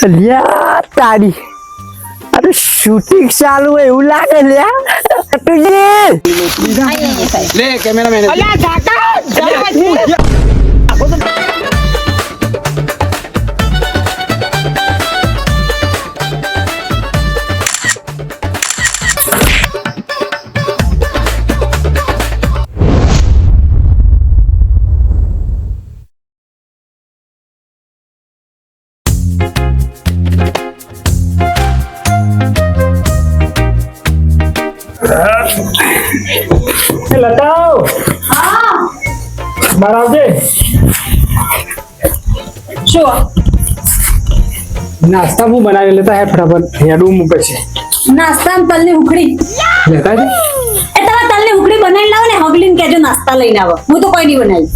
લ્યા તારી અરે શૂટિંગ ચાલુ હોય એવું લાગે લ્યા તુજી લે કેમેરામેન અલ્યા કાકા લતાઓ હા બાર આવજે શું નાસ્તા હું બનાવી લેતા હે ફટાફટ હેડું મૂકે છે નાસ્તામાં તલની ઉખડી લેતા છે એ તમે તલની ઉખડી બનાવી લાવો ને હગલીને કહેજો નાસ્તા લઈને આવો હું તો કોઈ નહીં બનાવી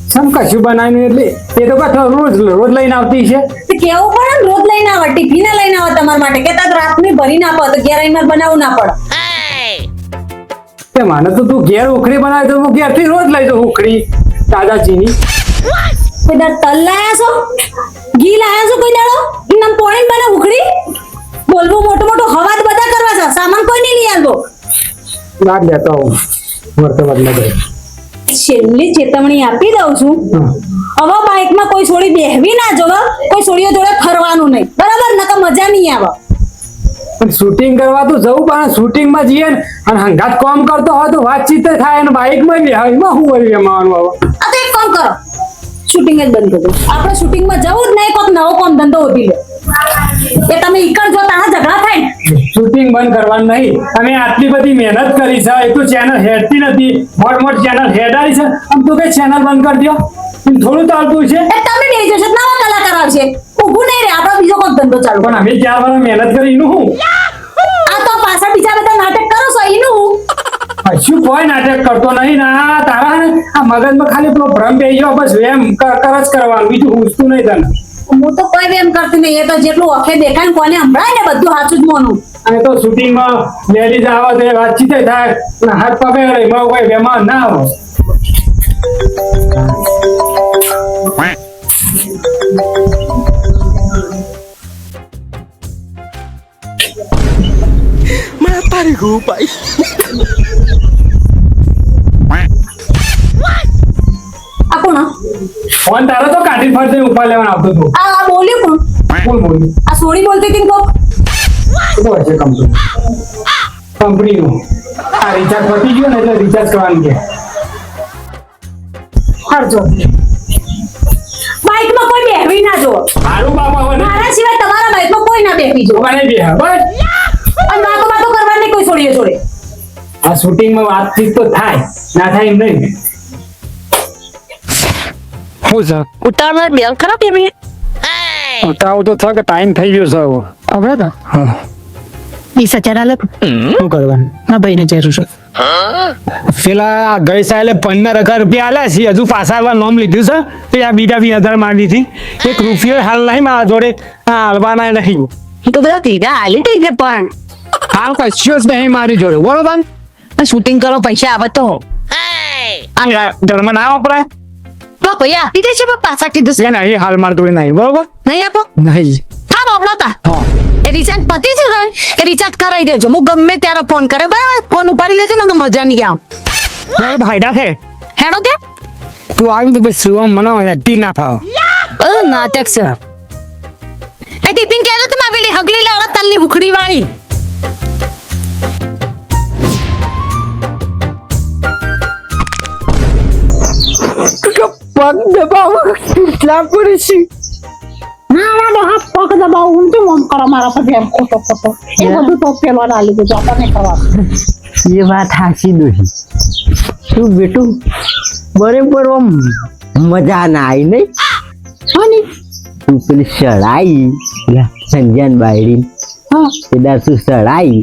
સમ કશું બનાવ્યું એટલે એ તો પાછો રોજ રોજ લઈને આવતી છે તો કેવું પડે ને રોજ લઈને આવો ટિફિન લઈને આવો તમારા માટે કે તાત રાતની ભરી ના આપો તો ઘેર આવીને બનાવવું ના પડે તે મને તો તું ઘેર ઉખડી બનાવે તો હું ઘેરથી રોજ લઈ જાઉં ઉખડી તાજા ચીની કોઈ દાડ તલ લાયા છો ઘી લાયા છો કોઈ દાડો એમ પોણી બને ઉખડી બોલવું મોટો મોટો હવાજ બધા કરવા છે સામાન કોઈ નહીં લઈ આવતો વાત લેતો આવું વર્તે બદલે જાય છેલ્લી ચેતવણી આપી દઉં છું હવે બાઇકમાં કોઈ છોડી બેહવી ના જોવે કોઈ છોડીઓ જોડે ફરવાનું નહીં બરાબર નકર મજા નહીં આવે પણ શૂટિંગ કરવા તો જવું પણ શૂટિંગમાં જઈએ ને અને હંગાત કામ કરતો હોય તો વાતચીત થાય અને બાઇકમાં બી હવે એમાં શું વળી એમાં હવે આ તો એક કામ કરો શૂટિંગ જ બંધ કરી દો આપણે શૂટિંગમાં જવું જ નહીં કોઈક નવો કામ ધંધો ઉધી લે એ તમે ઈકડ જો તારા ઝઘડા થાય ને શૂટિંગ બંધ કરવાનું નહીં અમે આટલી બધી મહેનત કરી છે એ તો ચેનલ હેડતી નથી મોટ ચેનલ હેડારી છે આમ તું કઈ ચેનલ બંધ કરી દો થોડું ચાલતું છે એ તમે નહીં જશો નવા કલાકાર આવશે ઊભું નહીં રે આપણે બીજો કોઈક ધંધો ચાલુ પણ અમે 4 વર્ષ મહેનત કરી એનું હું આ તો પાછા બીજા બધા નાટક કરો છો એનું હું કશું કોઈ નાટક કરતો નહીં ના તારા ને આ મગજમાં ખાલી પેલો ભ્રમ બેસી ગયો બસ એમ કર જ કરવાનું બીજું પૂછતું નહીં તને હું તો કોઈ બી એમ કરતી નહીં એ તો જેટલું અખે દેખાય ને કોને સંભળાય ને બધું સાચું જ મોનું અને તો શૂટિંગમાં લેડીઝ આવે તો વાતચીત થાય પણ હાથ પગે એમાં કોઈ બેમાર ના આવે મને તારી ગુ પાઈ આ કોણ ફોન તારો તો કાઢી ફરતે ઉપર લેવાનો આવતો હતો આ બોલ્યું કોણ કોણ બોલ્યું આ સોડી બોલતી હતી ને કોક તો હશે કંપનીનું આ રિચાર્જ પતી ગયો ને એટલે રિચાર્જ કરવાનું કે હરજો બાઇકમાં કોઈ બેહવી ના જો મારું બાપા હવે મારા સિવાય તમારા બાઇકમાં કોઈ ના બેહવી જો મને બી હા બસ અને વાતો કરવાની કોઈ છોડીએ જોડે આ શૂટિંગમાં વાતચીત તો થાય ના થાય એમ નહીં હું છે ઉતાવળ બેલ ખરાબ એમ ઉતાવ તો થક ટાઈમ થઈ ગયો છે હવે હવે તો હા પૈસા ચડાલે શું કરવાનું ના ભાઈને જરૂર છે પેલા ગઈ સાલે 15,000 રૂપિયા આલ્યા છે હજુ પાછા આવવા નોમ લીધું છે તે આ બીજા 20,000 માંગી હતી 1 રૂપિયો હાલ નહીં મારા જોડે હા હાલવાના નહીં તો બધા કીધા હાલી દઈ છે પણ હાલ કશું જ નહીં મારી જોડે બરોબર શૂટિંગ કરો પૈસા આવે તો આ ઘરમાં ના વપરાય તો ભાઈ આપી દે છે પણ પાછા કીધું છે એ નહીં હાલ મારા જોડે નહીં બરોબર નહીં આપો નહીં હા બોલતા હા એ રિચાર્જ પતી છે ને એ રિચાર્જ કરાવી દેજો હું ગમે ત્યારે ફોન કરે બરાબર ફોન ઉપાડી લેજો ને તો મજા નહીં આવ મારા ભાઈડા છે હેડો કે તું આવી તો બસ સુવા મને હેડી ના થાવ નાટક છે એ ટિફિન કેજો તમે પેલી હગલી લાવડા તલની ભૂખડી વાળી પગ દબાવો કેટલા પડી ના ના હાથ પગ દબાવ ઊંધું મમ કરો મારા પર એમ ખોટો ખોટો એ બધું તો પેલો ડાલી દેજો આપણને કરવા એ વાત હાચી દોહી તું બેટું બરાબર આમ મજા ના આવી નહીં હાની તું પેલી સડાઈ સંજ્ઞાન બાયડી હા પેલા તું સડાઈ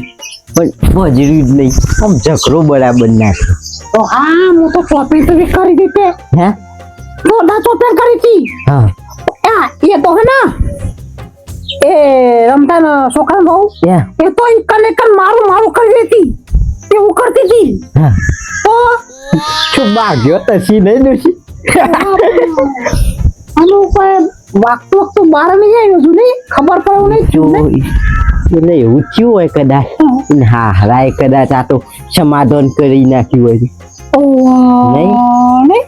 પણ ભજર્યું જ નહીં આમ ઝઘડો બરાબર નાખ્યો તો હા હું તો શોપિંગ તો કરી દીધી હે મોટા શોપિંગ કરી હતી હા હા એ તો હે ના એ રમતાન છોકરા બહુ Yeah. એ તો કનેકન મારું મારું કરી દેતી એવું કરતી હતી હા તો શું બાગ્યો તસી નહીં દોશી આનું કોઈ વાગતું બાર નહીં આવ્યો છું નહીં ખબર પડવું નહીં જો છું નહીં. એટલે એવું થયું હોય કદાચ હા હરાય કદાચ આ તો સમાધાન કરી નાખ્યું હોય નહીં? નહીં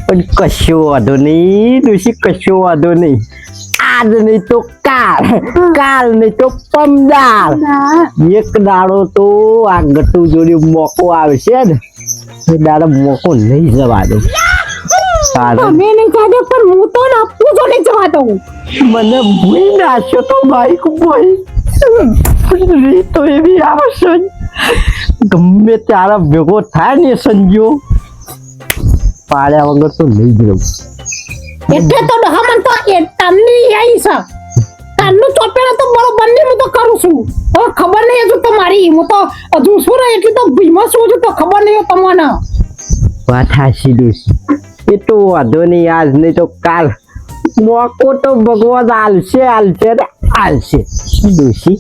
પણ કશો વાંધો નહીં ડોશી, કશો વાંધો નહીં. આજ નહીં તો કાલ નહીં તો પમદાર એક દાડો તો આ ગટુ જોડે મોકો આવશે ને એ દાડો મોકો નહીં જવા દો. તમે નહીં જાડે પણ હું તો આપું જો નહીં જવા દઉં. મને ભૂઈ નાખ્યો તો બાઈક ભાઈ તો એવી આવશે જ. ગમે ત્યારે ભેગો થાય ને સંજો પાડ્યા વગર તો નહીં જ રહું. એટલે તો ડહામણ તો એ તામની આવી છે તારનું ચોપેડા તો બરોબર ને હું તો કરું છું. હવે ખબર નહીં હજુ તો મારી હું તો હજુ શું રહે એટલે તો ભીમા છું હજુ તો ખબર નહીં તમને. વાત હાચી ડોશી, એ તો વાંધો નહીં આજ નહીં તો કાલ મોકો તો ભગવાન આલશે ને આલશે ડોશી.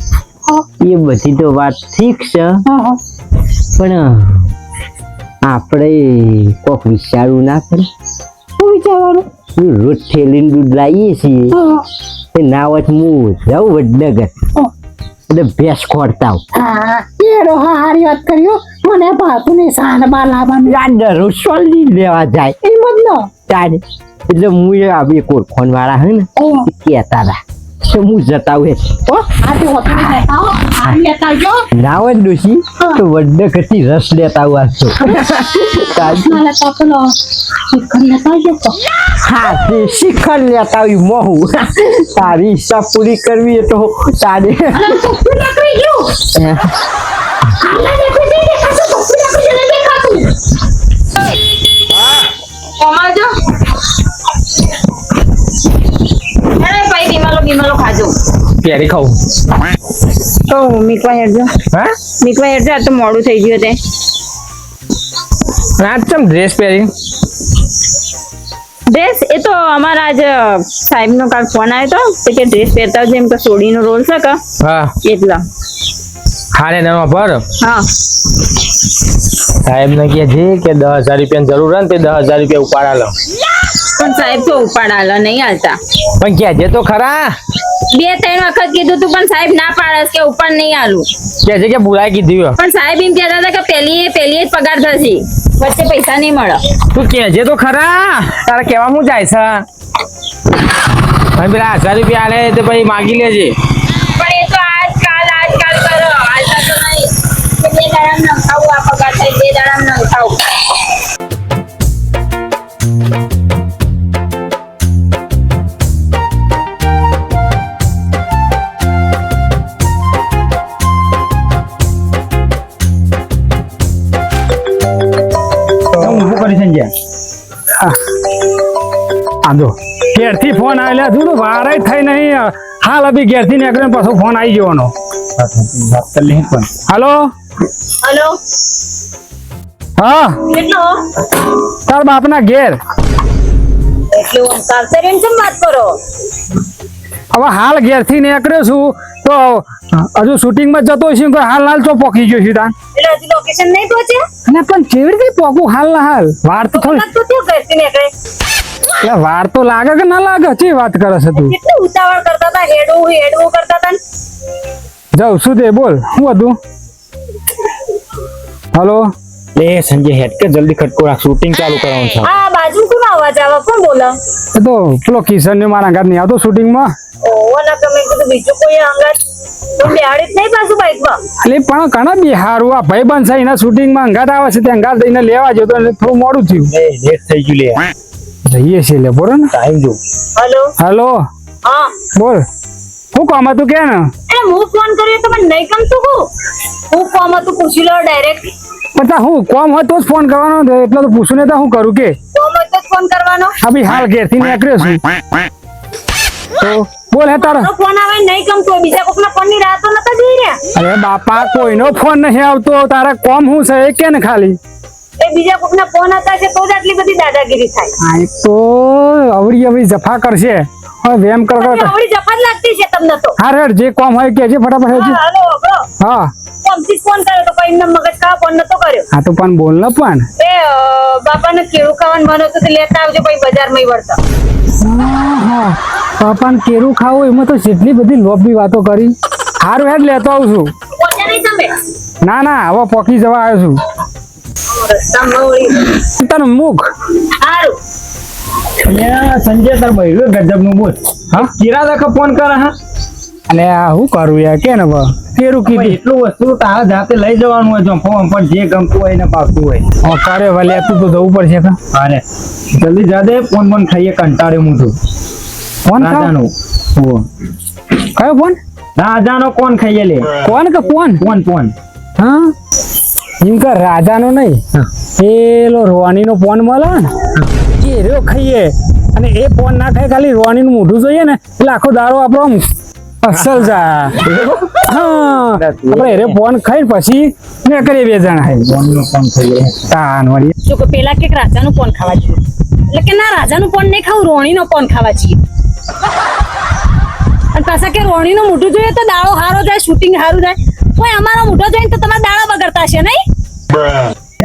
એ બધી તો વાત ઠીક છે પણ આપણે કોક વિચારવું ના પડે? શું વિચારવાનું? રોજ થેલીને દૂધ લાવીએ છીએ એ ના હોય તો હું જાઉં વડનગર એટલે ભેંસ ખોરતા હા એ રોહા હારી વાત કર્યો મને ભાતું ને સાન બા લાવવાનું યાદ રસોઈ લેવા જાય એ બદલો ચાલે એટલે હું એ આવી કોરખોન વાળા હે ને એ કહેતા હતા કે હું જતાવું ઓ આ તો હોતું નહીં લેતા હો હારી લેતા આવજો. ના હોય ને ડોશી તો વડનગરથી રસ લેતા આવું આજ તો મારે તો પેલો શિખર લેતા આવજો તો. હા તે શિખર લેતા આવી મોહું તારી ઈચ્છા પૂરી કરવી એ તો તારે અને તો પૂરા કરી ગયું આલા ને કોઈ નહીં દેખાતું તો પૂરા કરી નહીં દેખાતું. કોમાજો અરે ભાઈ બીમાલો ખાજો કેરી ખાવું તો મીકવા હેડજો હા આ તો મોડું થઈ ગયું તે રાત ચમ ડ્રેસ પહેરી ડ્રેસ એ તો અમારા આજ સાહેબનો કાલ ફોન આવ્યો તો કે ડ્રેસ પહેરતા આવજો એમ કે સોડીનો રોલ છે કે હા એટલા હારે નવા પર હા સાહેબ ને કહે છે કે 10,000 રૂપિયાની જરૂર હોય ને તે 10,000 રૂપિયા ઉપાડા લો પણ સાહેબ તો ઉપાડાલા નહીં હાલતા પણ કહેજે તો ખરા 2-3 વખત કીધું તું પણ સાહેબ ના પાડે કે ઉપર નહીં આલું કહેજે કે બોલાય કીધું પણ સાહેબ એમ કહેતા હતા કે પહેલી જ પગાર થશે વચ્ચે પૈસા નહીં મળે તું કહેજે તો ખરા તારે કહેવા શું જાય છે ભાઈ પેલા 1,000 રૂપિયા આલે તો પછી માગી લેજે પણ એ તો આજકાલ કરો હાલતા તો નહીં કે 2 દાડામાં નખાવું આ પગાર થાય 2 દાડામાં નખાવું આંધો ઘેરથી ફોન આવેલા હતું તો વારે થઈ નહીં હાલ અભી ઘેરથી નીકળે ને પાછો ફોન આવી જવાનો હાલો હેલો હા કેટલો તાર બાપના ઘેર એટલે ઓમકાર સર એમ કેમ વાત કરો હવે હાલ ઘેરથી નીકળ્યો છું તો હજુ શૂટિંગમાં જતો છે કોઈ હાલ ચો પોકી ગયો છું તાન એટલે હજી લોકેશન નહીં પહોંચ્યા અને પણ કેવી રીતે પોકું હાલ ના હાલ વાર તો થોડી તો કેવું કરતી ને કઈ એટલે વાર તો લાગે કે ના લાગે ચી વાત કરે છે તું કેટલું ઉતાવળ કરતા હતા હેડવું કરતા હતા જાઉં શું તે બોલ શું હતું હલો લે સંજય હેડ કે જલ્દી ખટકો રાખ શૂટિંગ ચાલુ કરવાનું છે આ બાજુ કોનો અવાજ આવે કોણ બોલે એ તો પેલો કિશન ને મારા ઘર નહીં આવતો શૂટિંગમાં ઓહો ના તમે કીધું બીજું કોઈ અંગત તો બેહાડી જ નહીં પાછું બાઈકમાં એટલે પણ ઘણા બિહારું આ ભાઈ બંધ છે એના શૂટિંગમાં અંગાત આવે છે ત્યાં અંગાત દઈને લેવા જતો એટલે થોડું મોડું થયું લે લેટ થઈ ગયું લે જઈએ છીએ લે બોલો ને ટાઈમ જો હેલો હેલો હા બોલ શું કામ હતું કે ને અરે હું ફોન કર્યો તો મને નહીં ગમતું હું કોમ હતું પૂછી લો ડાયરેક્ટ બધા હું કોમ હોય તો જ ફોન કરવાનો હતો એટલે તો પૂછું ને તો હું કરું કે કોમ હોય તો જ ફોન કરવાનો અભી હાલ ઘેરથી નીકળ્યો છું તો બોલ હે તારો તો ફોન આવે નહીં ગમતું હોય બીજા કોકના ફોન ની રાહ તો નતા જોઈ રહ્યા અરે બાપા કોઈનો ફોન નહીં આવતો તારા કોમ હું છે એ કે ને ખાલી એ બીજા કોકના ફોન હતા છે તો જ આટલી બધી દાદાગીરી થાય આ તો અવળી જફા કરશે હવે વેમ કર આવડી જફત લાગતી છે તમને તો હા રેડ જે કોમ હોય કે જે ફટાફટ હેજી. હાલો બરો હા કોમથી ફોન કર્યો તો કોઈ એમને મગજ ખાવા ફોન નતો કર્યો. હા તો પણ બોલ ને પણ એ બાપાને કેળું ખાવાનું મન હતું તો લેતા આવજો પછી બજારમાં વળતા. પાપાને કેરું ખાવું એમાં તો જેટલી બધી લોભી વાતો કરી. હારું હેડ લેતો આવું છું. પહોંચ્યા નહીં તમે? ના હવે પોકી જવા આવ્યો છું. રસ્તામાં વળી. તને મુખ સારું. સંજય તાર બહેરો ગજબ નું બોલ હા કિરા દાખો ફોન કરે હા અને આ શું કરું યાર કે ને કેરું કીધું એટલું વસ્તુ તારા જાતે લઈ જવાનું હોય જો ફોન પર જે ગમતું હોય ને પાકતું હોય કરે ભલે તું તો જવું પડશે કા અરે જલ્દી જા દે ફોન ફોન ખાઈએ કંટાળ્યો હું તો ફોન રાજાનો કયો ફોન રાજાનો કોણ ખાઈએ લે કોણ કે ફોન ફોન હા ઇનકા રાજાનો નહીં પેલો રોવાનીનો ફોન મળે ને એ રહ્યો ખાઈએ અને એ ફોન ના ખાય ખાલી રોવાનીનું મોઢું જોઈએ ને એટલે આખો દાડો આપણો આમ અસલ જા હા આપણે એ ફોન ખાઈ પછી મેં કરીએ 2 જણા ફોનનો ફોન ખાઈએ તાન વળી જો કે પેલા કે રાજાનું પોન ખાવા જોઈએ એટલે કે ના રાજાનું પોન નહીં ખાવું રોણીનો પોન ખાવા છીએ અને પાછા કે રોણીનું મોઢું જોઈએ તો દાડો હારો જાય શૂટિંગ હારું જાય કોઈ અમારો મોઢો જોઈને તો તમારા દાડા બગડતા હશે નહીં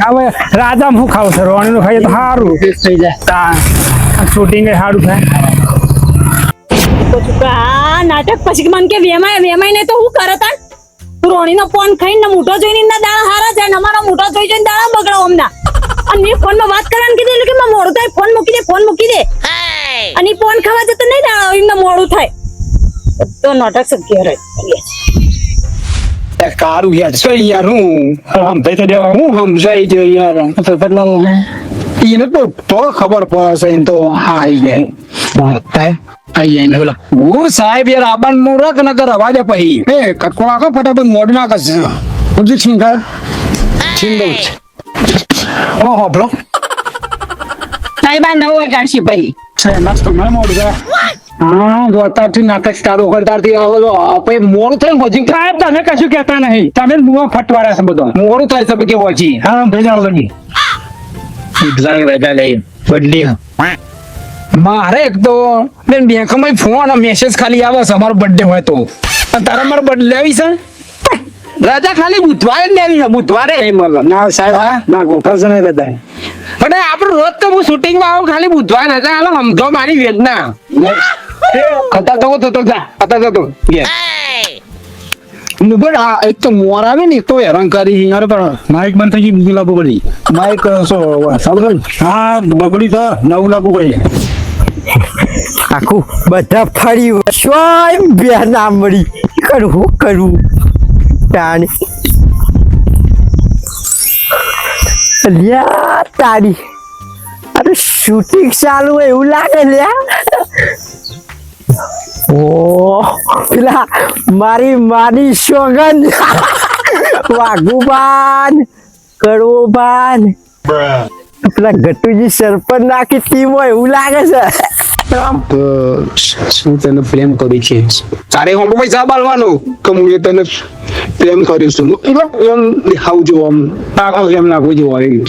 હવે રાજા હું ખાવ છે રોણીનું ખાઈએ તો સારું થઈ જાય તાન શૂટિંગ સારું થાય તો ચૂકા નાટક પછી મન કે વેમાય નહીં તો હું કરે તાન રોણીનો પોન ખાઈને મોઢો જોઈને ના દાડા હારા જાય ને અમારો મોઢો જોઈને દાડા બગડો અમના અને મેં ફોનમાં વાત કરવાનું કીધું એટલે કે મારે મોડું થાય ફોન મૂકી દે અને ઈ ફોન ખાવા જતો નહીં દાડા એમને મોડું થાય તો નાટક સક્ય રહે કારું યાર સો યાર હું સમજાઈ તો દેવા હું સમજાઈ દે યાર તો પેલા એને તો ખબર પડશે એમ તો આવી જાય આવી જાય ને પેલા હું સાહેબ યાર આબાન મુરક ન કર અવાજ પછી એ કટકોળા કો ફટાફટ મોડ ના કરશે બધું છીંગા છીંગો ઓ હો બ્રો સાહેબ આ 9 વાગ્યા ભાઈ છે નાસ્તો મને મોડ જા હા ગોતાથી નાટક ચાલુ કરતાથી આવો પછી મોડું થયું પછી સાહેબ તમે કશું કહેતા નહીં તમે મુવા ફટવાડા છે બધો મોડું થાય છે કે પછી હા ભેજાળ લગી એક્ઝામ વેગા લઈ બદલી મારે એક તો બેન બેંકમાં ફોન મેસેજ ખાલી આવે છે અમારો બર્થડે હોય તો અને તારા મારો બર્થડે આવી છે રાજા ખાલી બુધવારે જ લેવી છે બુધવારે ના સાહેબ હા ના ગોઠવશે નહીં બધા પણ આપણું રોજ તો હું શૂટિંગ માં આવું ખાલી બુધવારે રજા હાલો સમજો મારી વેદના ખતા તો જા ખતા તો બટ આ એક તો મોર આવે ને તો હેરાન કરી યાર પણ માઇક બંધ થઈ ગઈ લાગુ પડી માઇક હા બગડી તો 9 લાગુ પડી આખું બધા ફરી સ્વયં બે ના મળી કરું તાણી લ્યા તારી અરે શૂટિંગ ચાલુ હોય એવું લાગે લ્યા ઓ પેલા મારી માની સોગન વાઘુબાન કડવોબાન પેલા ગટુજી સરપંચ નાખી ટીમ હોય એવું લાગે છે શું તને પ્રેમ કરી છે તારે હું પૈસા બાલવાનું કે હું તને પ્રેમ કર્યું છું એમ દેખાવજો આમ એમ નાખવું જોઈએ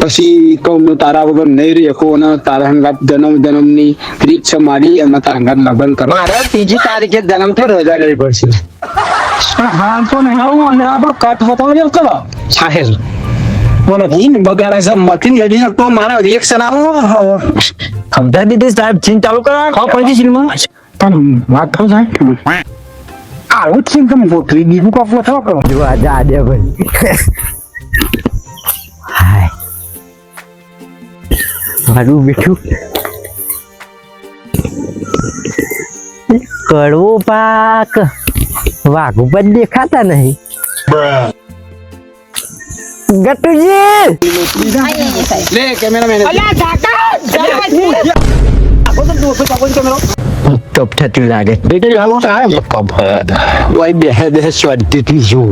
પછી કહું તારા વગર નહીં રેખો અને તારા હંગાત જન્મની રીત છે મારી એમાં તારા હંગાત લગ્ન કરો મારે 3જી તારીખે જન્મ થયો રજા લેવી પડશે હા તો ને આવું અને આપણો કટ હતો કરો સાહેબ બોલો ઈન બગાડે છે મતીન જડી તો મારા રિએક્શન આવો સમજાવી દીધી સાહેબ ચીન ચાલુ કરો પછી સિનેમા પણ વાત થો સાહેબ આવું જ ચીન તમે ફોટરી બીજું કોફલો થો કરો જોવા જા દે ભાઈ હાય મારું બેઠું કડવો પાક વાઘુ પણ દેખાતા નહીં ગટુજી લે કેમેરામેન અલ્યા ઝાકા ટપ થતું લાગે બેટી હાલો સાહેબ ઓય બે સ્વાદથી જો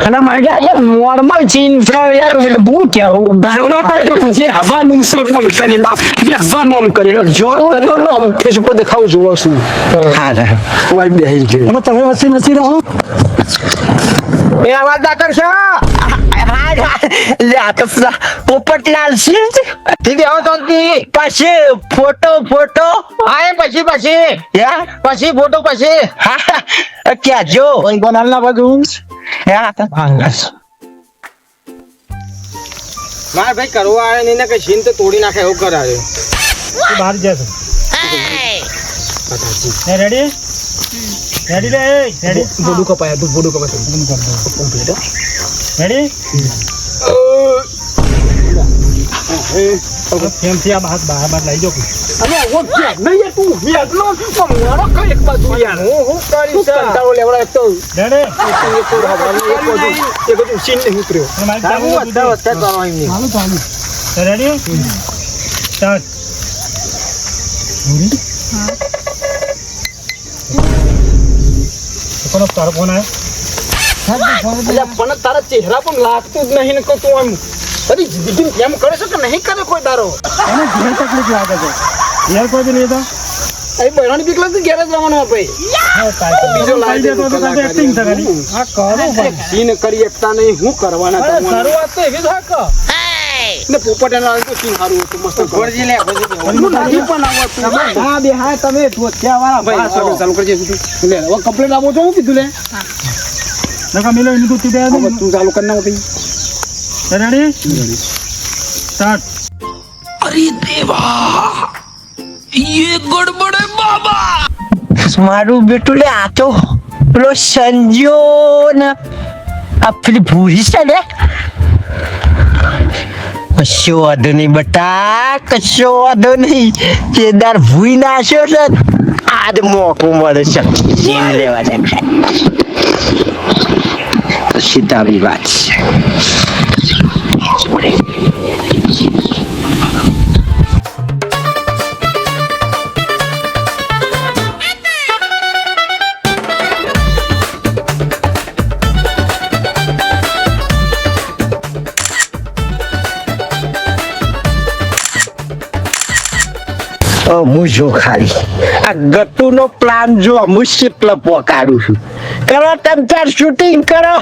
અને મારે યાર નોર્મલ ચીન ફ્રાય યાર બહુ ક્યાં દારૂ ના જે હવાનું સોનું કરી લા જે હવાનું કરી લો જો નો કે શું દેખાવ જોવો છું હા ઓય બે તમે વચ્ચે નથી રહો એ આવાજ ના કરશો લે આ તો પેલા પોપટલાલ છે ઠીક આવો તો પછી ફોટો હા પછી યાર પછી ફોટો પછી હા ક્યાં જો બનાલ ના બધું યાર માર ભાઈ કરવા આવે નહીં ને કે સીન તો તોડી નાખે એવું કરાવે બહાર જશે રેડી રેડી રે રેડી બોડું કપાય બોડું કપાય રેડી ફેમથી આ હાથ બહાર લઈ જો અરે ઓ કે નહીં તું વેદનો મારો કઈ એક બાજુ યાર હું કરી છે કંટાળો લેવડા એક તો રેડી એક તો હવાની એક બાજુ એક બાજુ સીન નહીં ઉતર્યો હું વધતા કરવાનો એમ નહીં રેડી સ્ટાર્ટ કોનો તારો ફોન આવ્યો પણ તારા ચહેરા પણ લાગતું જ નહીં ને કે તું આમ બધી જિંદગી એમ કરે છે કે નહીં કરે કોઈ દારો એને ઘેર તકલીફ લાગે છે ઘેર કોઈ બી નહીં તો અહીં બહેરાની બીક લાગતી ઘેર જ જવાનો ભાઈ બીજો લાવી દેતો તો કાંઈ એક્ટિંગ કરી આ કરો ભાઈ સીન કરી એકતા નહીં હું કરવાના તમારે શરૂઆત તો એવી થાક ને પોપટ એના તો સીન સારું હતું મસ્ત ગોળજી લે બધું નથી પણ આવતું હા બે હા તમે ધોત્યા વાળા ભાઈ ચાલુ કરજે લે હવે કમ્પ્લેટ આપો છો હું કીધું લે નકા મિલો એનું દૂધ દે હવે તું ચાલુ કરી નાખ ભાઈ રેડી સ્ટાર્ટ મારું બેટું લે આ તો પેલો સંજો ને આ પેલી ભૂરી છે ને કશો વાંધો નહીં બટા કશો વાંધો નહીં કેદાર ભૂઈ નાખ્યો છે આજ મોકો મળે છે સીન લેવા દેખાય સીતાની વાત છે હું જો ખાલી આ ગતુનો પ્લાન જો હું કેટલો પોકારું છું કરો તમે તાર શૂટિંગ કરો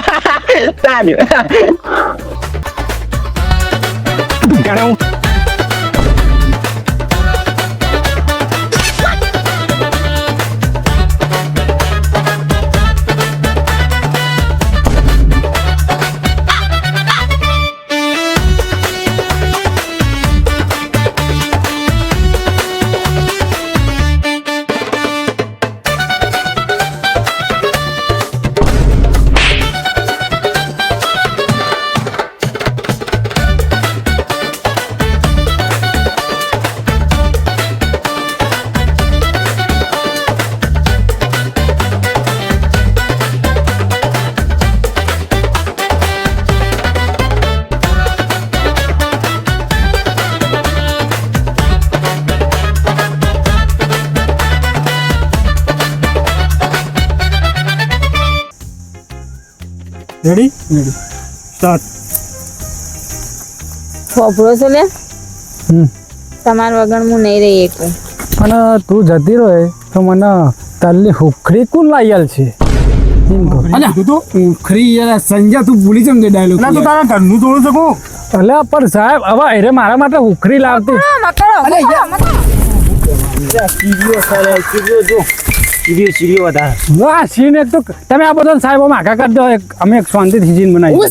રેડી સ્ટાર્ટ ખોપરો છો લે તમાર વગર હું નહીં રહી એકું અને તું જતી રહે તો મને તલની હુખરી કોણ લાયેલ છે અલ્યા તું તો ખરી યાર સંજય તું ભૂલી જમ દે ડાયલોગ ના તો તારા ઘરનું તોડું શકું એટલે પણ સાહેબ હવે અરે મારા માટે હુખરી લાવતી વાહ સીન એક તો તમે આ બધો સાહેબ માગા કરી દો અમે એક શાંતિથી સીન બનાવી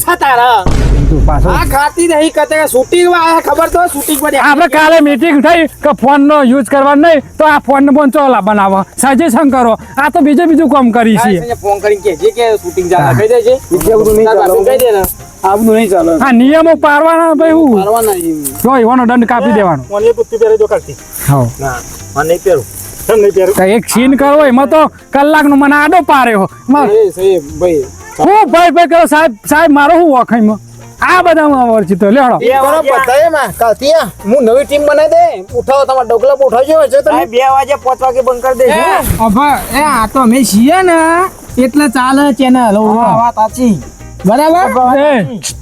પાછો ખાતી નહીં કતે શૂટિંગ માં ખબર તો શૂટિંગ પર આપણે કાલે મીટિંગ થઈ કે ફોન નો યુઝ કરવાનો નહીં તો આ ફોન ને પણ ચોલા બનાવો સજેશન કરો આ તો બીજું કામ કરી છે ફોન કરીને કે જે કે શૂટિંગ જા કહી દે છે બધું નહીં ચાલે કહી દે ને આ બધું નહીં ચાલે આ નિયમો પારવાના ભાઈ હું મારવાના જો એવાનો દંડ કાપી દેવાનો મને પુત્તી પહેરે જો કરતી હા ના મને નહીં પહેરું કેમ નહીં પહેરું તો એક સીન કરવો એમાં તો કલાકનો મને આડો પાર્યો સહી ભાઈ હું ભાઈ કરો સાહેબ મારો હું વખાઈમાં આ બધામાં ઓળખી તો લેડો કરો બધાય માં કાતિયા હું નવી ટીમ બનાવી દે ઉઠાવો તમારા ડોકલા ઉઠાવજો છે તમે 2 વાગે 5 વાગે બંધ કરી દેજો અભા એ આ તો અમે છીએ ને એટલે ચાલે ચેનલ વાત સાચી બરાબર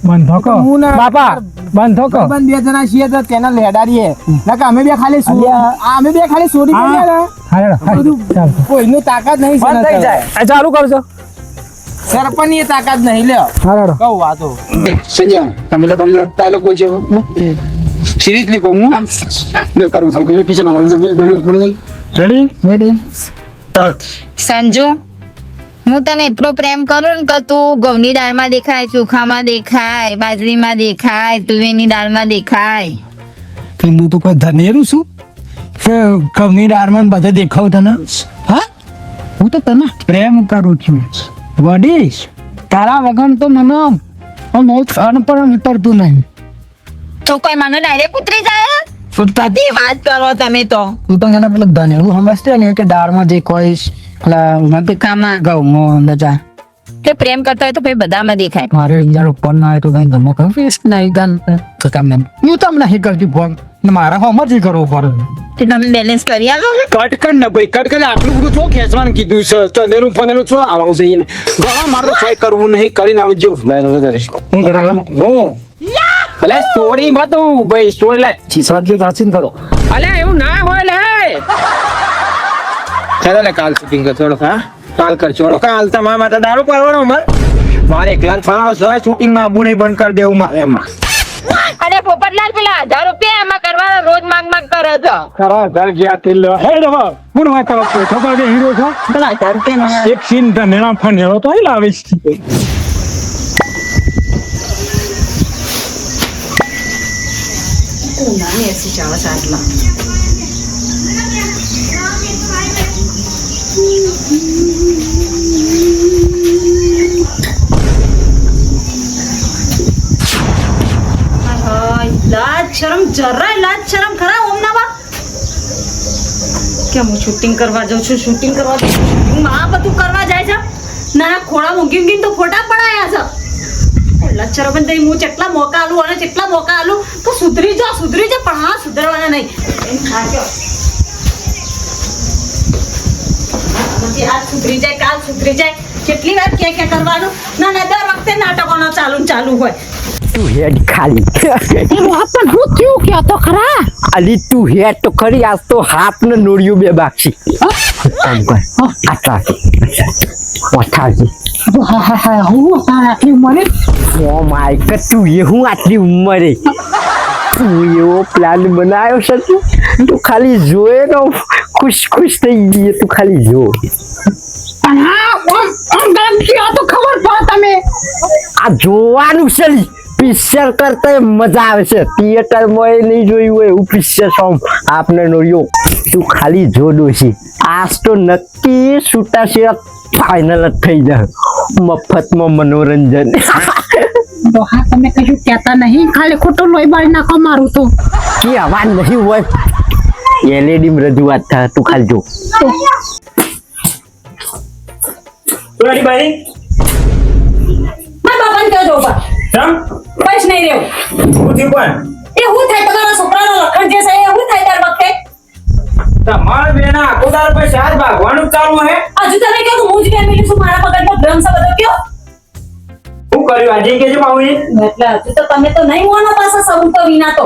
બંધો કો બાપા બંધો કો બંધ બે જણા છીએ તો ચેનલ લેડાડીએ નકા અમે બે ખાલી અમે બે ખાલી સોરી કરીએ ને હાલો ચાલ કોઈનું તાકાત નહીં બંધ થઈ જાય આ ચાલુ કરજો સરપંચ ની તાકાત નહીં લ્યો હારો કહું વાતો સંજય તમે લોકો ડાયલોગ કોઈ છે સિરિયસલી કહું હું ને કરું છું કે પીછે ના રેડી રેડી સંજુ હું તને એટલો પ્રેમ કરું ને કે તું ઘઉંની દાળમાં દેખાય, ચોખામાં દેખાય, બાજરીમાં દેખાય, તુવેરની દાળમાં દેખાય. તો હું તો કોઈ ધનેરું છું કે કવની દારમાં બધે દેખાવ તને હા હું તો તને પ્રેમ કરું છું વડી તારા વગર તો મને અનપણ ઉતરતું નહીં તો કોઈ મને ડાયરેક્ટ ઉતરી જાય. સુતાતી વાત કરો તમે તો તું તો એને પેલું ધનેરું સમજતે ને કે દાળમાં જે કોઈ પેલા કામમાં ઘઉં જા કે પ્રેમ કરતા હોય તો ભાઈ બધામાં દેખાય. મારે યાર ઉપર ના આવે તો કઈ ગમો કહું ફેસ નહીં ગાન તો તમને હું તમને નહીં કરતી ફોન ને મારા હોમર જ કરવો પડે તો તમે બેલેન્સ કરી આલો ને. કટ કર ને ભાઈ કટ કરે આટલું બધું છો ખેંચવાનું કીધું છે તનેરું ફનેરું છો આવું જોઈએ ને ઘણા મારે તો સોય કરવું નહીં કરીને આવજો હું કરાવવા હો ભલે સ્ટોરી માં તો ભાઈ સ્ટોરી લે ચીસવાજી સાચીન કરો અલે એવું ના હોય લે ચાલો ને કાલ શૂટિંગ કર છોડો હા કાલ કર છોડો કાલ તમારા માટે દારૂ પાડવાનો મારે એકલા ફરાવ સવાય શૂટિંગ માં આબુ નહીં બંધ કરી દેવું મારે એમાં અરે પોપટલાલ પેલા 1000 રૂપિયા એમાં કરવાના રોજ માંગ કરે છે. ખરા ઘર ગયા તેલ હે દવા કોણ વાત કરો ખબર કે હીરો છો પેલા 1000 રૂપિયા એક સીન ધનેરા ફનેરો તો લાવે છે લાજ શરમ જરાય લાજ શરમ ખરા ઓમના બા કે હું શૂટિંગ કરવા જાઉં છું શૂટિંગ કરવા જાઉં છું શૂટિંગ માં આ બધું કરવા જાય છે ના ખોડા મૂકી મૂકીને તો ફોટા પડાયા છે લચ્છરો પણ તઈ હું જેટલા મોકા આલું અને જેટલા મોકા આલું તો સુધરી જા પણ હા સુધરવાના નહીં એમ થાક્યો આજ સુધરી જાય કાલ સુધરી જાય કેટલી વાર કે કરવાનું ના દર વખતે નાટકોનો ચાલુ હોય તું હેડ ખાલી એનું પણ હું થયું કે તો ખરા અલી તું હેડ તો ખરી આજ તો હાથ ને નોળિયું બે બાકી કામ કર આટલા ઓઠાજી હા હું આટલી મને ઓ માય ગોડ તું એ હું આટલી ઉંમરે તું એવો પ્લાન બનાવ્યો છે તું ખાલી જોયે તો ખુશ થઈ ગઈ તું ખાલી જો હા તો ખબર પડે તમે આ જોવાનું છે પિક્ચર કરતા મજા આવે છે થિયેટરમાં એ નહીં જોયું હોય એવું પિક્ચર સોંગ આપને નોળ્યો તું ખાલી જો ડોશી આજ તો નક્કી છૂટાશે ફાઇનલ જ થઈ જાય મફતમાં મનોરંજન તો હા તમે કશું કહેતા નહીં ખાલી ખોટું લોહી બાળી નાખો મારું તો કે અવાજ નહીં હોય એલઈડી માં રજૂઆત થાય તું ખાલી જો ભાઈ મારા બાપાને કહી દો બા તમ બસ નહીં રહેવું હું થયું પણ એ હું થાય તમારા છોકરાનો લખણ જે છે એ હું થાય દર વખતે તમાર બેના આખો દાર પર શાર ભાગવાનું ચાલુ હે હજુ તમે કહો હું જ બેન મિલું છું મારા પગડ પર ડ્રમ છે બધો કયો હું કર્યું આજે કે છે માઉની એટલે હજુ તો તમે તો નહીં મોનો પાછા સબૂત તો વિના તો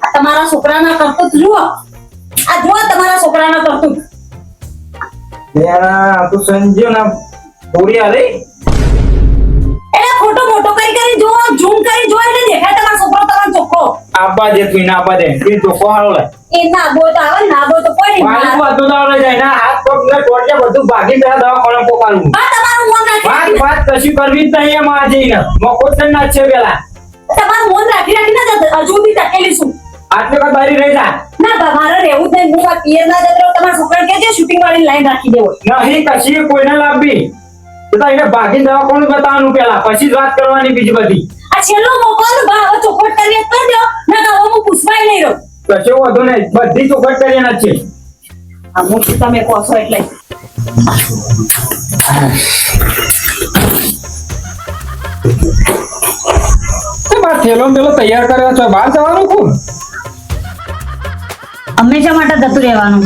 આ તમારા છોકરાના કરતૂત જુઓ આ જુઓ તમારા છોકરાના કરતૂત યાર તું સંજ્યો ના પૂરી આલે એટલે ખોટો મોટો કરી જુઓ ઝૂમ કરી જુઓ એટલે દેખાય તમારો છોકરો તમારો ચોખ્ખો આપા દે તું ના આપા દે એ તો કોહાળો લે એ ના બો તો આવે ના બો તો કોઈ નહીં મારું બધું ના લઈ જાય ના હાથ પગ ને ટોટિયા બધું ભાગી ગયા દવાખાને પોકાલું આ તમારું મન રાખી વાત કશું કરવી જ નહીં એમાં આજે ને મોકો જ ના છે પેલા તમારું મન રાખીને હજુ બી તકેલી છું આટલે કઈ બારી રહી જા ના તમારે રહેવું જ નહીં હું આ પિયર ના જતો તમારા છોકરા કે છે શૂટિંગ વાળી લાઈન રાખી દેવો નહીં કશી કોઈને લાવવી તો એને ભાગી દવાખાનું બતાવવાનું પેલા પછી જ વાત કરવાની બીજી બધી આ છેલ્લો મોકો ને બા હવે ચોખવટ કરી કરી દો ના તો હવે હું પૂછવાય નહીં રહું કશો વધુ નહીં બધી ચોખટ કરી જ છે આ મોટી તમે કહો છો એટલે થેલો મેલો તૈયાર કર્યો છો બહાર જવાનું કોણ હંમેશા માટે જતું રહેવાનું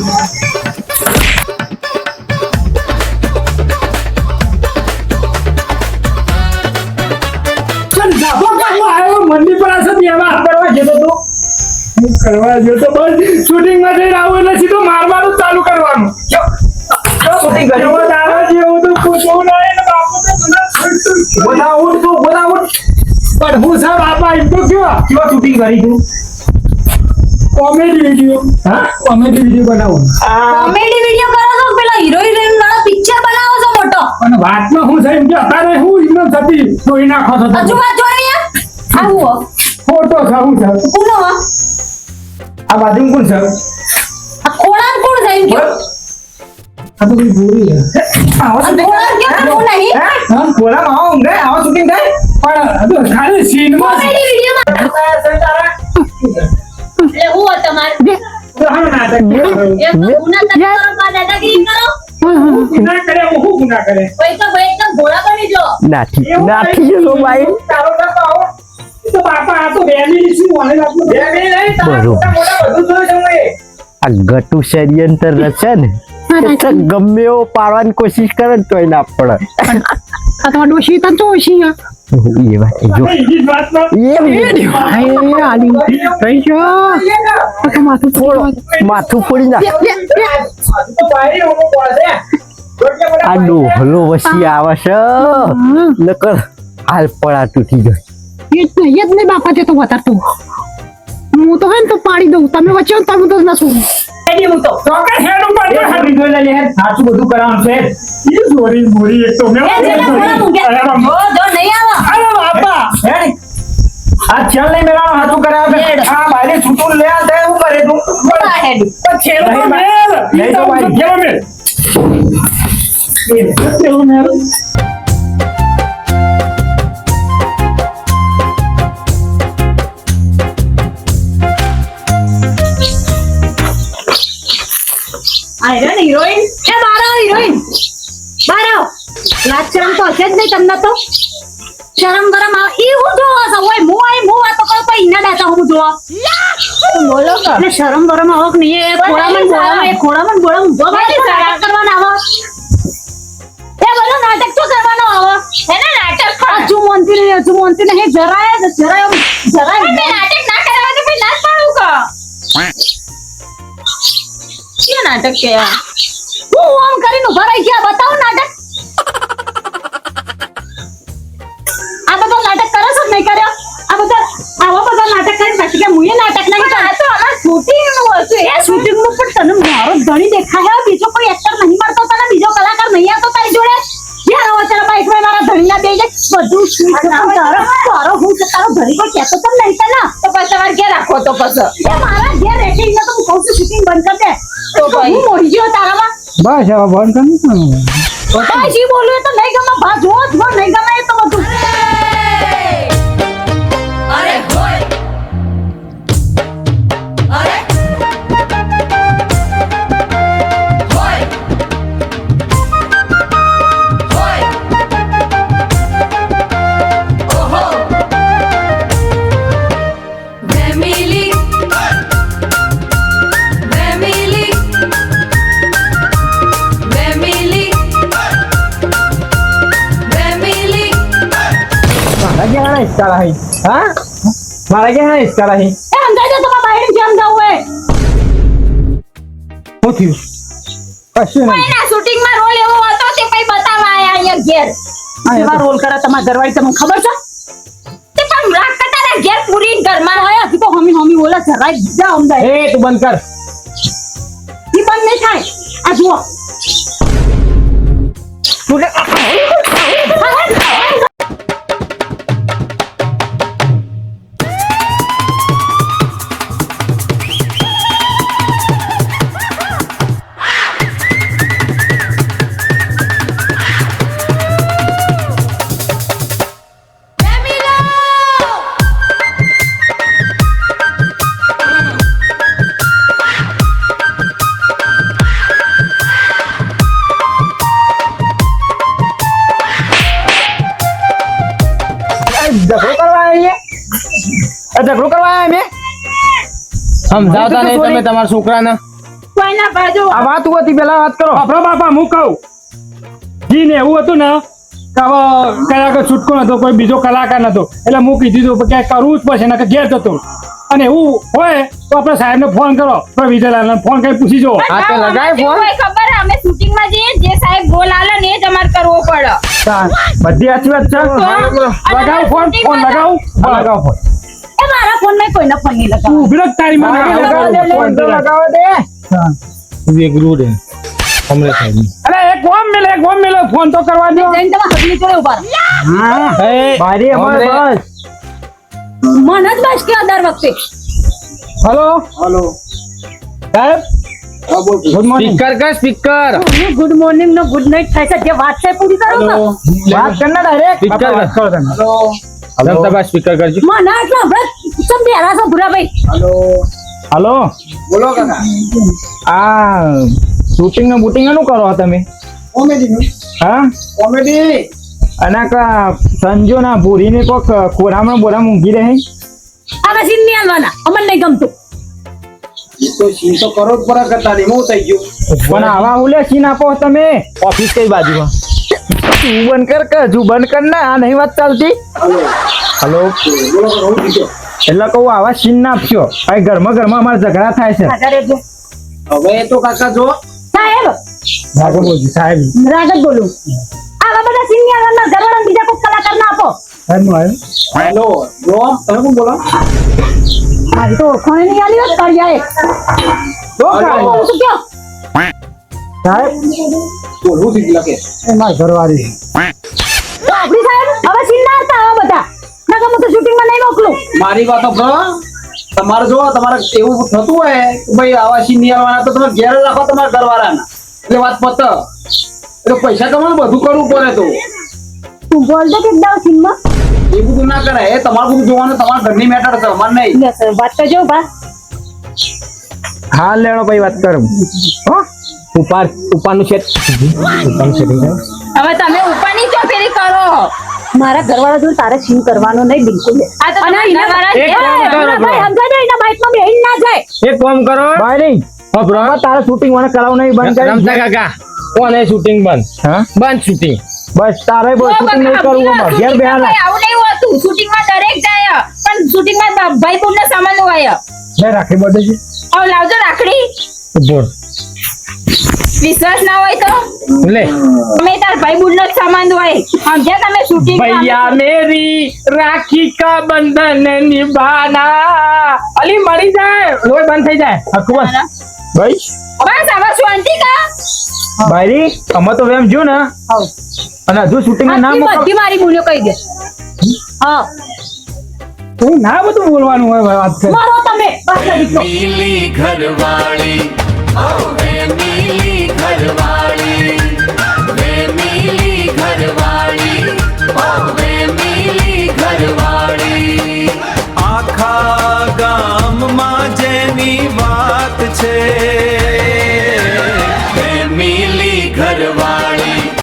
મંદિર પર આશે એમાં કરવા જતો તો હું કરવા જતો બસ શૂટિંગ માં જઈને આવું એટલે સીધું મારવાનું ચાલુ કરવાનું શૂટિંગ કર્યું તારા જેવું તો પૂછવું નહીં ને બાપુ તો મને શી કરી તું કોમેડી વિડીયો હા કોમેડી વિડીયો બનાવો કોમેડી વિડીયો કરો છો પેલા હીરો હિરોઈન વાળો પિક્ચર બનાવો છો મોટો અને વાતમાં હું છે એમ કે અત્યારે હું ઇન્દમ થતી જોઈ નાખો છો હજુ વાત જોઈ આવું ફોટો છે હું છે કોનો આ બાજુ કોણ છે આ ખોળાન કોણ છે એમ કે આ તો કોઈ બોરી છે આવો આ ખોળાન કે કોણ નહીં હા બોલા આવો ઊંઘે આવો શૂટિંગ થાય પણ આ તો ખાલી સીનમાં કોમેડી વિડીયો એટલે હું હોય તમારે હા નાટક એક તો ગુના તક કરો કા દાદાગીરી કરો ગુના કરે હું ગુના કરે કોઈ તો ભાઈ એકદમ ભોળા બની જો નાથી ગયો ભાઈ તારો તો આવો તો બાપા આ તો બેની શું મને લાગતું બે નહીં બરોબર. મોટા બધું જોયું છે આ ગટુ ષડયંત્ર રચે ને એ તો ગમે એવો પાડવાની કોશિશ કરે ને તોય ના પડે આ તો ડોશી તન તો ઓછી આ એ વાત જો મેં ઈજી જ વાતમાં એ આલી થઈ ગયો તો માથું ફોડો માથું ફોડી નાખ તો પાડી હું પડે આ ડોહલો વસી આવે છે નકર હાલ પડા તૂટી જાય એ જ નહીં બાપા તે તો વધારતું હું તો હે ને તો પાડી દઉં તમે વચ્ચે હો ને તમે તો ના શું એડી હું તો ચોકર હેડ ઉપર બે હાથ લીધો લે યાર સાચું બધું કરાવવાનું છે ઈ સોરી મોરી એક તો મેં એ જેના ભોળા મૂકે જો નહીં આવો અરે બાપા હેડ આ ચાલ નહીં મેળાનો હાથું કરાવે આ બાયલે છૂટું લે આ તે હું કરે તું આ હેડી છેડો તો મેલ નહીં તો ભાઈ. છેડો મેલ છેડો મેલ આ હિરોઈન એ બારો હિરોઈન બારો લાજ શરમ તો હશે જ નહીં તમને તો શરમ ગરમ આવે ઈ હું જોવો છો ઓય હું વાતો કરું તો ઈના દાતા હું જોવો બોલો એટલે શરમ ગરમ આવક નહીં એ ખોળામાં બોળા ઊભો બાકી નાટક કરવાના આવો એ બોલો નાટક તો કરવાનો આવો એને નાટક હજુ મોનતી નહીં જરાય નાટક ના કરાવે તો પછી ના પાડું કા क्या नाटक के હું આમ કરીને ઉભા રહી ગયા બતાવો નાટક આ બધો નાટક કરો છો કે નહીં કર્યો આ બધા આવા બધા નાટક કરીને પછી કે મુએ નાટક નહીં કર્યો તો અમાર શૂટિંગ નું હતું એ શૂટિંગ નું પણ તને મારો ધણી દેખાય બીજો કોઈ એક્ટર નહીં મળતો તને બીજો કલાકાર નહીં આવતો તારી જોડે યાર હવે તારા બાઈક માં મારા ધણીના બે જાય બધું શૂટ તારો હું છે તારો ધણી કોઈ કહેતો તો નહીં તને તો પછી તમારે ઘેર રાખો તો પછી એ મારા ઘેર રેટી ને તો હું કહું છું શૂટિંગ બંધ કરી દે તો ભાઈ હું મોડી ગયો તારામાં બસ હવે બંધ કરી ભાઈ જી બોલું તો નહીં ગમે ભા જો નહીં ગમે એ તો બધું અરે હોય અરે હોય હોય ઓહો ફેમિલી ફેમિલી ફેમિલી ફેમિલી મારા ક્યાં હિસ્સા રહી હા મારા ક્યાં હિસ્સા રહી એ સમજાય તો તમારા બાયડી જેમ જાવ હે શું થયું કશું નહીં કોઈના શૂટિંગ માં રોલ એવો હતો તે કઈ બતાવવા આયા અહીંયા ઘેર એવા રોલ કરે તમારા દરવાડી તમને ખબર છે તે પણ રાખતા તારા ઘેર પૂરી ઘરમાં હોય હજી તો હમી બોલે જરાય જા સમજાય એ તું બંધ કર ઈ બંધ નહીં થાય આ જુઓ ઝઘડો કરવા આવીએ ઝઘડો કરવા આવ્યા મેં સમજાવતા નહીં તમે તમારા છોકરાને કોઈના બાજુ આ વાત હતી પેલા વાત કરો બાપા બાપા હું કહું જી ને એવું હતું ને કે હવે કલાકાર છૂટકો નતો કોઈ બીજો કલાકાર નતો એટલે હું કીધું હતું કે કરવું જ પડશે ને કે ઘેર જતો અને એવું હોય તો આપણે સાહેબને ફોન કરો વિજયલાલને ફોન કરી પૂછી જો હા તે લગાય ફોન ખબર અમે શૂટિંગ માં જઈએ જે સાહેબ બોલ આલે ને એ જ અમારે કરવો પડે બધી સાચી વાત છે લગાવ ફોન લગાવ ફોન એ મારા ફોન નહીં કોઈના ફોન નહીં લગાવવાનો. ઉભી રહો તારી માં ફોન તો લગાવો દે વેગરું રે હમણે થાય અરે એક ગોમ મેલે ફોન તો કરવા દો જઈને તમે હગલી જોડે ઉભા રહો. બારી અમાર બસ મને જ બસ કે દર વખતે હલો સાહેબ ગુડ મોર્નિંગ સ્પીકર કર સ્પીકર ગુડ મોર્નિંગ નો ગુડ નાઇટ થાય છે. જે વાત છે એ પૂરી કરો ને. વાત કરના ડાયરેક્ટ સ્પીકર વાત કરો તમે હલો તમે સ્પીકર કરજો મને આટલા હમણાં ચમ બેરા છો ભૂરાભાઈ. હલો બોલો કાકા આ શૂટિંગ ને બુટિંગ નું કરો તમે હા કોમેડી અને સંજો ના ભૂરી ને કોક ખોરામાં બોરા મૂંઘી રહે આ મશીન નહીં આલવાના. અમને નહીં ગમતું. તો સીન તો કરો જ પર કરતા નહીં હું થઈ ગયું પણ આવા ઉલે સીન આપો તમે ઓફિસ કઈ બાજુમાં તું બંધ કર કે હજુ બંધ કર ને આ નહીં વાત ચાલતી હલો બોલો કાકા હું જીતો એટલે કહું આવા સીન ના આપશો આ ઘરમાં અમારા ઝઘડા થાય છે હાજર રહેજો. હવે તો કાકા જો સાહેબ ભાગો બોલજી સાહેબ રાગ જ બોલું. આવા બધા સીન નહીં આલવાના. ઘરવાળાને બીજા કોઈ કલાકાર ના આપો. હેલો જો તમે કોણ બોલો મારી તો ઓળખાણ નહીં આલી હોત કર્યા બોલું છું કયો. સાહેબ બોલું થી લખે મારા ઘરવાળી તો આપણી સાહેબ હવે સીન ના હતા આવા બધા. નકર હું તો શૂટિંગમાં નહીં મોકલું. મારી વાત સાંભળો તમારે જો તમારે એવું થતું હોય કે ભાઈ આવા સીન નહીં આવવાના તો તમે ઘેર જ રાખો તમારા ઘરવાળાના એટલે વાત પત એટલે પૈસા કમાવાનું બધું કરવું પડે તો તું બોલતો કે દાવ સીનમાં. એ બધું ના કરાય એ તમારે બધું જોવાનું તમારા ઘરની મેટર છે અમારે નહીં લે સર વાત કરજો બા. હા લેણો ભાઈ વાત કરું હો ઉપરનું છે હવે તમે ઉપરની ચોપેરી કરો. મારા ઘરવાળા જોડે તારે સીન કરવાનો નહીં બિલકુલ. આ તો અને તમારા એના- ઘરવાળા એ, ભાઈ સમજાય ને એના બાઇકમાં બેહીને ના જાય. એક કામ કરો ભાઈ તારે શૂટિંગ મને કરાવ નહીં બંધ કરી રમતા કાકા કોને શૂટિંગ બંધ હા બંધ શૂટિંગ બસ તારે બહુ શૂટિંગ નહીં કરવું અમારે ઘેર બેહાલા આવું નહીં હોતું. શૂટિંગમાં દરેક જાય પણ શૂટિંગમાં ભાઈ બુન ના સામાન હોય. લે રાખી બધે છે હવે લાવજો રાખડી. બોલ વિશ્વાસ ના હોય તો લે તમે તાર ભાઈ બુન નો જ સામાન હોય. સમજ્યા તમે શૂટિંગ ભૈયા મેરી રાખી કા બંધન નિભાના અલી મળી જાય લોહી બંધ થઈ જાય હકુબસ ભાઈ બસ હવે શાંતિ કા ભાઈ અમે તો એમ જો ને અને હજુ શૂટિંગ ના આટલી મોકલ બધી મારી ભૂલો કહી દે. હા તું ના બધું બોલવાનું હોય વાત કર મારો તમે બસ કરી દો. नीली घरवाली ओ वे नीली घरवाली